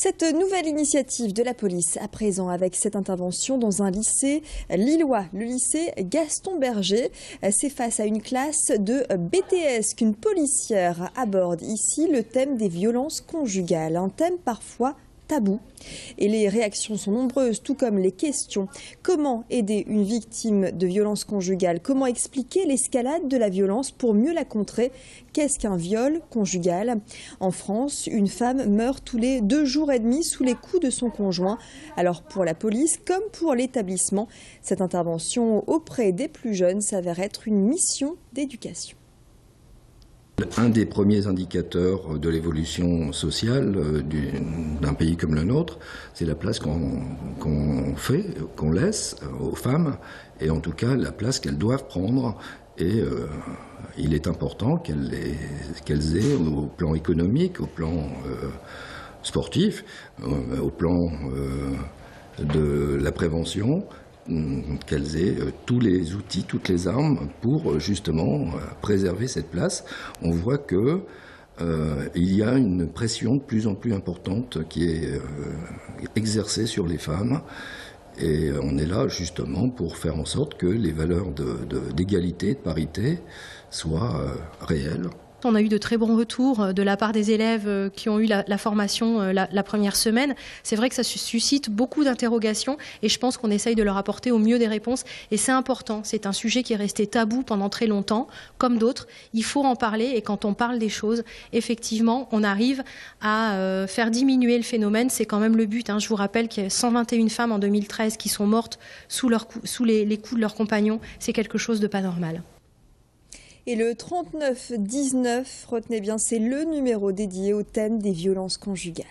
Cette nouvelle initiative de la police, à présent avec cette intervention dans un lycée lillois, le lycée Gaston Berger, c'est face à une classe de BTS qu'une policière aborde ici le thème des violences conjugales, un thème parfois tabou. Et les réactions sont nombreuses, tout comme les questions. Comment aider une victime de violences conjugales? Comment expliquer l'escalade de la violence pour mieux la contrer? Qu'est-ce qu'un viol conjugal? En France, une femme meurt tous les 2 jours et demi sous les coups de son conjoint. Alors pour la police comme pour l'établissement, cette intervention auprès des plus jeunes s'avère être une mission d'éducation. Un des premiers indicateurs de l'évolution sociale d'un pays comme le nôtre, c'est la place qu'on laisse aux femmes, et en tout cas la place qu'elles doivent prendre. Et il est important qu'elles aient au plan économique, au plan sportif, au plan de la prévention, qu'elles aient tous les outils, toutes les armes pour justement préserver cette place. On voit que il y a une pression de plus en plus importante qui est exercée sur les femmes, et on est là justement pour faire en sorte que les valeurs d'égalité, de parité soient réelles. On a eu de très bons retours de la part des élèves qui ont eu la formation la première semaine. C'est vrai que ça suscite beaucoup d'interrogations et je pense qu'on essaye de leur apporter au mieux des réponses. Et c'est important, c'est un sujet qui est resté tabou pendant très longtemps, comme d'autres. Il faut en parler, et quand on parle des choses, effectivement, on arrive à faire diminuer le phénomène. C'est quand même le but. Je vous rappelle qu'il y a 121 femmes en 2013 qui sont mortes sous les coups de leurs compagnons. C'est quelque chose de pas normal. Et le 39 19, retenez bien, c'est le numéro dédié au thème des violences conjugales.